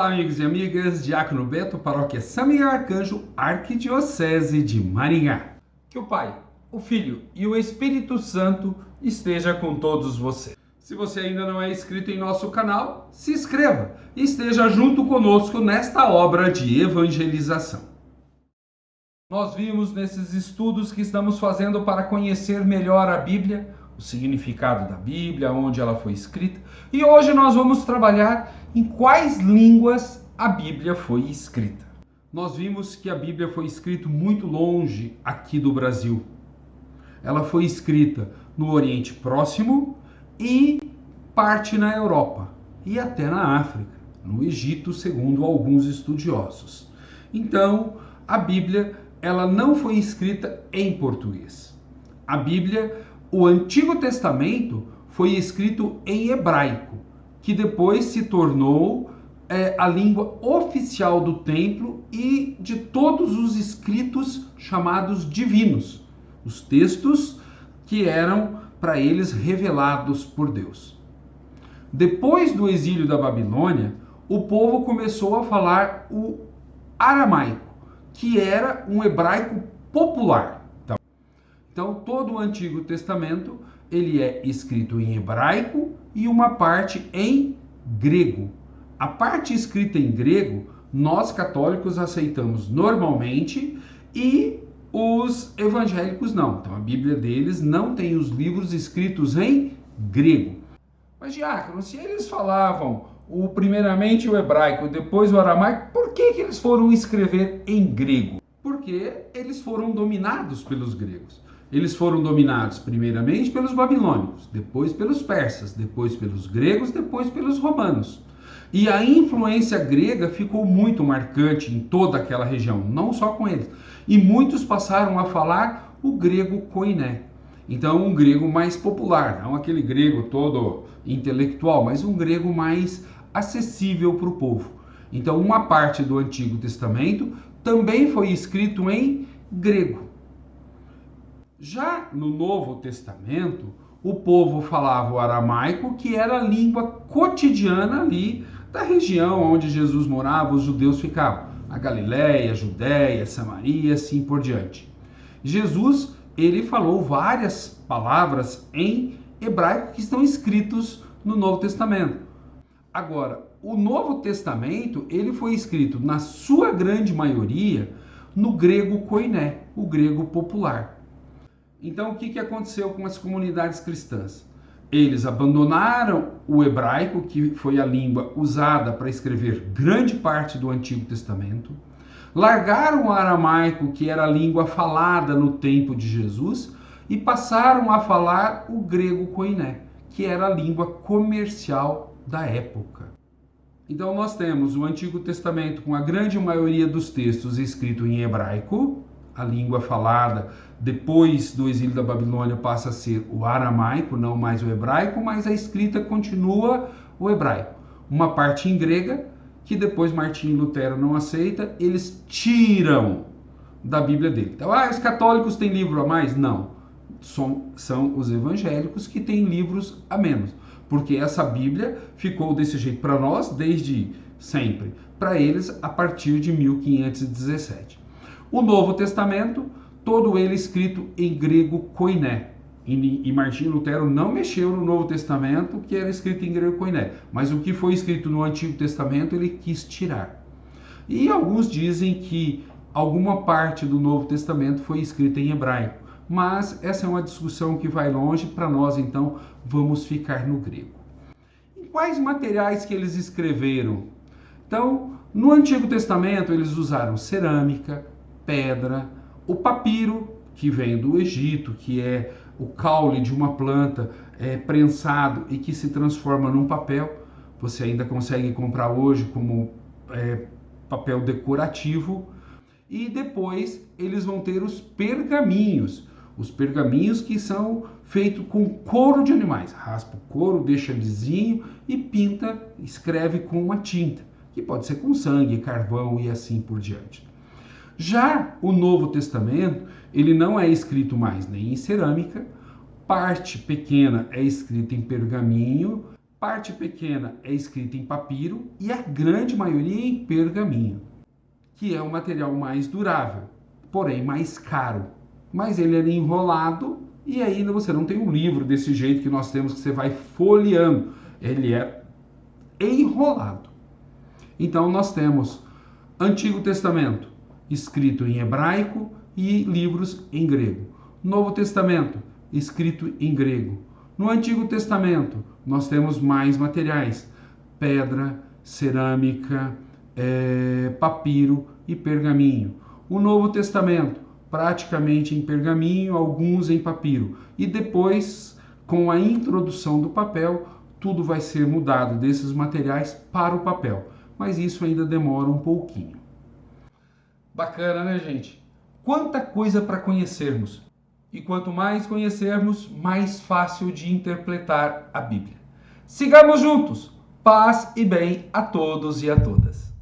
Olá, amigos e amigas, Diácono Beto, Paróquia São Miguel Arcanjo, Arquidiocese de Maringá. Que o Pai, o Filho e o Espírito Santo esteja com todos vocês. Se você ainda não é inscrito em nosso canal, se inscreva e esteja junto conosco nesta obra de evangelização. Nós vimos nesses estudos que estamos fazendo para conhecer melhor a Bíblia, o significado da Bíblia, onde ela foi escrita, e hoje nós vamos trabalhar em quais línguas a Bíblia foi escrita. Nós vimos que a Bíblia foi escrita muito longe aqui do Brasil. Ela foi escrita no Oriente Próximo e parte na Europa e até na África, no Egito, segundo alguns estudiosos. Então, a Bíblia, ela não foi escrita em português. A Bíblia, o Antigo Testamento, foi escrito em hebraico, que depois se tornou a língua oficial do templo e de todos os escritos chamados divinos, os textos que eram para eles revelados por Deus. Depois do exílio da Babilônia, o povo começou a falar o aramaico, que era um hebraico popular. Então, todo o Antigo Testamento ele é escrito em hebraico e uma parte em grego. A parte escrita em grego, nós católicos aceitamos normalmente e os evangélicos não. Então, a Bíblia deles não tem os livros escritos em grego. Mas, diácono, se eles falavam primeiramente o hebraico, depois o aramaico, por que eles foram escrever em grego? Porque eles foram dominados pelos gregos. Eles foram dominados primeiramente pelos babilônicos, depois pelos persas, depois pelos gregos, depois pelos romanos. E a influência grega ficou muito marcante em toda aquela região, não só com eles. E muitos passaram a falar o grego koiné. Então, um grego mais popular, não aquele grego todo intelectual, mas um grego mais acessível para o povo. Então, uma parte do Antigo Testamento também foi escrito em grego. Já no Novo Testamento, o povo falava o aramaico, que era a língua cotidiana ali da região onde Jesus morava, os judeus ficavam. A Galileia, Judéia, Samaria, assim por diante. Jesus, ele falou várias palavras em hebraico que estão escritos no Novo Testamento. Agora, o Novo Testamento, ele foi escrito, na sua grande maioria, no grego koiné, o grego popular. Então, o que aconteceu com as comunidades cristãs? Eles abandonaram o hebraico, que foi a língua usada para escrever grande parte do Antigo Testamento, largaram o aramaico, que era a língua falada no tempo de Jesus, e passaram a falar o grego koiné, que era a língua comercial da época. Então, nós temos o Antigo Testamento com a grande maioria dos textos escritos em hebraico, a língua falada depois do exílio da Babilônia passa a ser o aramaico, não mais o hebraico, mas a escrita continua o hebraico. Uma parte em grega, que depois Martinho Lutero não aceita, eles tiram da Bíblia dele. Então, os católicos têm livro a mais? Não. São os evangélicos que têm livros a menos. Porque essa Bíblia ficou desse jeito para nós desde sempre. Para eles, a partir de 1517. O Novo Testamento, todo ele escrito em grego koiné. E Martinho Lutero não mexeu no Novo Testamento, que era escrito em grego koiné. Mas o que foi escrito no Antigo Testamento, ele quis tirar. E alguns dizem que alguma parte do Novo Testamento foi escrita em hebraico. Mas essa é uma discussão que vai longe. Para nós, então, vamos ficar no grego. Em quais materiais que eles escreveram? Então, no Antigo Testamento, eles usaram cerâmica, pedra, o papiro, que vem do Egito, que é o caule de uma planta prensado e que se transforma num papel. Você ainda consegue comprar hoje como papel decorativo. E depois eles vão ter os pergaminhos que são feitos com couro de animais. Raspa o couro, deixa lisinho e pinta, escreve com uma tinta, que pode ser com sangue, carvão e assim por diante. Já o Novo Testamento, ele não é escrito mais nem em cerâmica, parte pequena é escrita em pergaminho, Parte pequena é escrita em papiro e a grande maioria em pergaminho, que é o material mais durável, porém mais caro. Mas ele é enrolado e ainda você não tem um livro desse jeito que nós temos, que você vai folheando. Ele é enrolado. Então nós temos Antigo Testamento, escrito em hebraico, e livros em grego. Novo Testamento, escrito em grego. No Antigo Testamento, nós temos mais materiais: pedra, cerâmica, papiro e pergaminho. O Novo Testamento, praticamente em pergaminho, alguns em papiro. E depois, com a introdução do papel, tudo vai ser mudado desses materiais para o papel. Mas isso ainda demora um pouquinho. Bacana, né, gente? Quanta coisa para conhecermos! E quanto mais conhecermos, mais fácil de interpretar a Bíblia. Sigamos juntos! Paz e bem a todos e a todas!